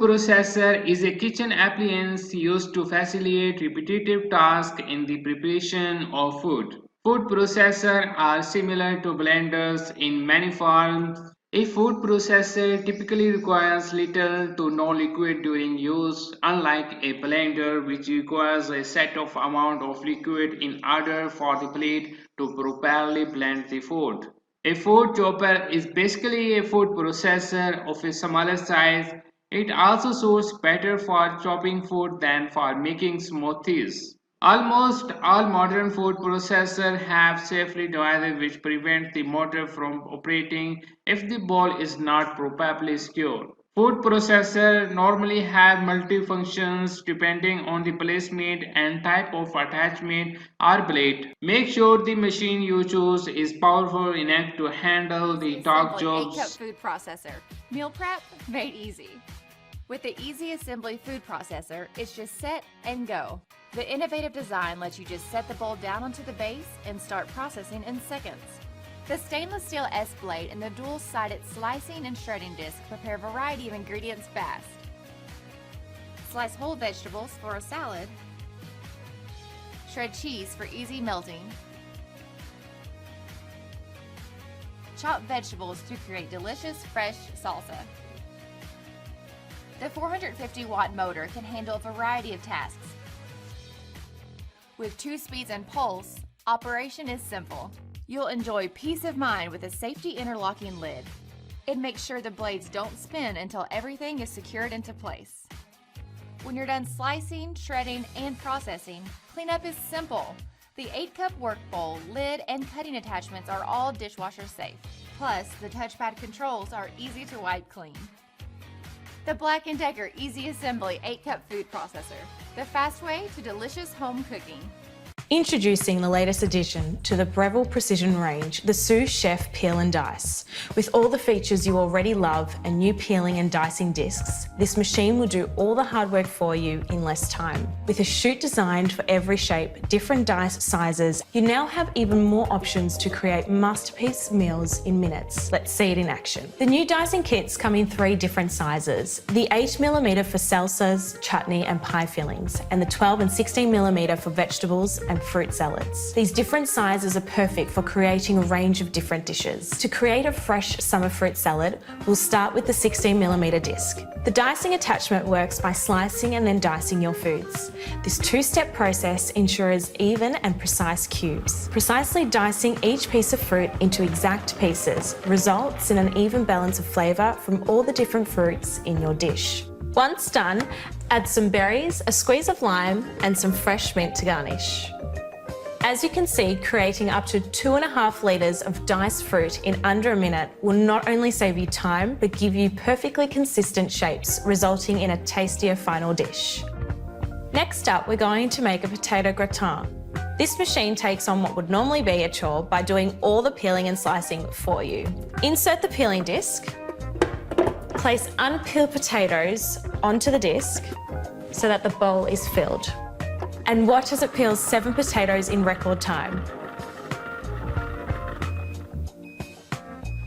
processor is a kitchen appliance used to facilitate repetitive tasks in the preparation of food. Food processors are similar to blenders in many forms. A food processor typically requires little to no liquid during use, unlike a blender which requires a set of amount of liquid in order for the blade to properly blend the food. A food chopper is basically a food processor of a smaller size. It also suits better for chopping food than for making smoothies. Almost all modern food processors have safety devices which prevent the motor from operating if the bowl is not properly secured. Food processors normally have multi-functions depending on the placement and type of attachment or blade. Make sure the machine you choose is powerful enough to handle the torque Assembly 8-cup jobs. food processor. Meal prep made easy. With the Easy Assembly food processor, it's just set and go. The innovative design lets you just set the bowl down onto the base and start processing in seconds. The stainless steel S-blade and the dual-sided slicing and shredding disc prepare a variety of ingredients fast. Slice whole vegetables for a salad. Shred cheese for easy melting. Chop vegetables to create delicious, fresh salsa. The 450-watt motor can handle a variety of tasks. With 2 speeds and pulse, operation is simple. You'll enjoy peace of mind with a safety interlocking lid. It makes sure the blades don't spin until everything is secured into place. When you're done slicing, shredding, and processing, cleanup is simple. The 8-cup work bowl, lid, and cutting attachments are all dishwasher safe. Plus, the touchpad controls are easy to wipe clean. The Black+Decker Easy Assembly 8-cup food processor, the fast way to delicious home cooking. Introducing the latest addition to the Breville Precision range, the Sous Chef Peel and Dice. With all the features you already love and new peeling and dicing discs, this machine will do all the hard work for you in less time. With a chute designed for every shape, different dice sizes, you now have even more options to create masterpiece meals in minutes. Let's see it in action. The new dicing kits come in 3 different sizes. The 8mm for salsas, chutney and pie fillings, and the 12 and 16mm for vegetables and fruit salads. These different sizes are perfect for creating a range of different dishes. To create a fresh summer fruit salad, we'll start with the 16mm disc. The dicing attachment works by slicing and then dicing your foods. This 2-step process ensures even and precise cubes. Precisely dicing each piece of fruit into exact pieces results in an even balance of flavour from all the different fruits in your dish. Once done, add some berries, a squeeze of lime and some fresh mint to garnish. As you can see, creating up to 2.5 litres of diced fruit in under a minute will not only save you time, but give you perfectly consistent shapes, resulting in a tastier final dish. Next up, we're going to make a potato gratin. This machine takes on what would normally be a chore by doing all the peeling and slicing for you. Insert the peeling disc, place unpeeled potatoes onto the disc so that the bowl is filled. And watch as it peels 7 potatoes in record time.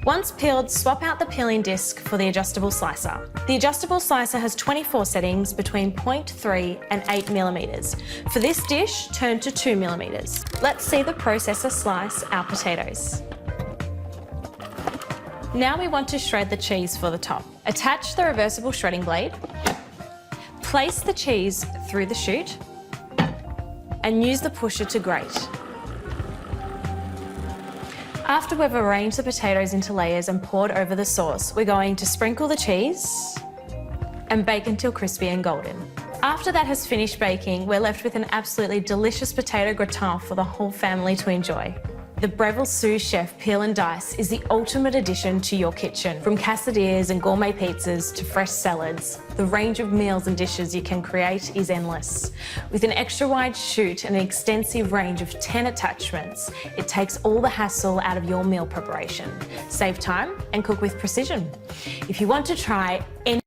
Once peeled, swap out the peeling disc for the adjustable slicer. The adjustable slicer has 24 settings between 0.3 and 8mm. For this dish, turn to 2mm. Let's see the processor slice our potatoes. Now we want to shred the cheese for the top. Attach the reversible shredding blade, place the cheese through the chute, and use the pusher to grate. After we've arranged the potatoes into layers and poured over the sauce, we're going to sprinkle the cheese and bake until crispy and golden. After that has finished baking, we're left with an absolutely delicious potato gratin for the whole family to enjoy. The Breville Sous Chef Peel and Dice is the ultimate addition to your kitchen. From quesadillas and gourmet pizzas to fresh salads, the range of meals and dishes you can create is endless. With an extra wide chute and an extensive range of 10 attachments, it takes all the hassle out of your meal preparation. Save time and cook with precision. If you want to try any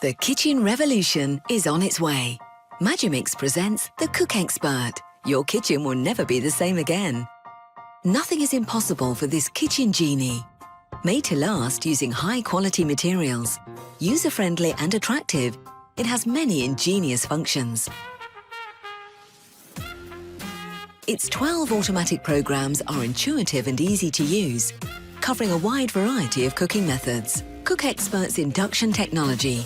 The kitchen revolution is on its way. Magimix presents the Cook Expert. Your kitchen will never be the same again. Nothing is impossible for this kitchen genie. Made to last using high-quality materials, user-friendly and attractive, it has many ingenious functions. Its 12 automatic programs are intuitive and easy to use, covering a wide variety of cooking methods. Cook Expert's induction technology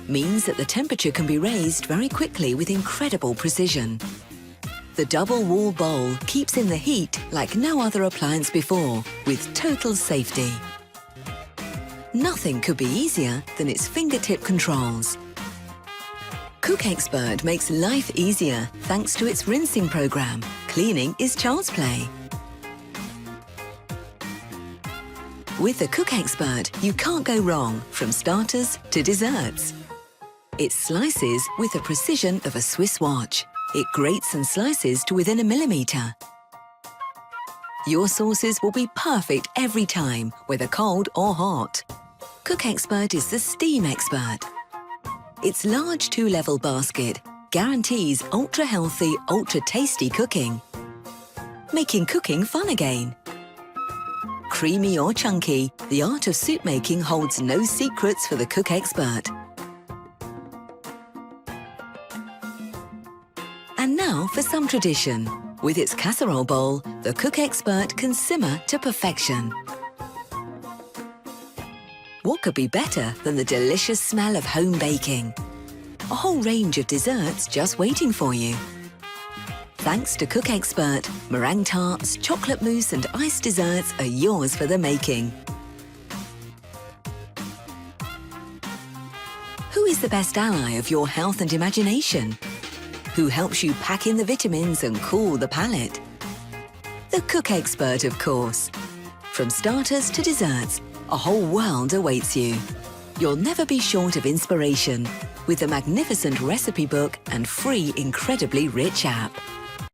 means that the temperature can be raised very quickly with incredible precision. The double wall bowl keeps in the heat like no other appliance before, with total safety. Nothing could be easier than its fingertip controls. Cook Expert makes life easier thanks to its rinsing program. Cleaning is child's play. With the Cook Expert, you can't go wrong from starters to desserts. It slices with the precision of a Swiss watch. It grates and slices to within a millimetre. Your sauces will be perfect every time, whether cold or hot. Cook Expert is the steam expert. Its large 2-level basket guarantees ultra-healthy, ultra-tasty cooking, making cooking fun again. Creamy or chunky, the art of soup making holds no secrets for the Cook Expert. And now for some tradition. With its casserole bowl, the Cook Expert can simmer to perfection. What could be better than the delicious smell of home baking? A whole range of desserts just waiting for you. Thanks to Cook Expert, meringue tarts, chocolate mousse and iced desserts are yours for the making. Who is the best ally of your health and imagination? Who helps you pack in the vitamins and cool the palate? The Cook Expert, of course. From starters to desserts, a whole world awaits you. You'll never be short of inspiration with the magnificent recipe book and free, incredibly rich app.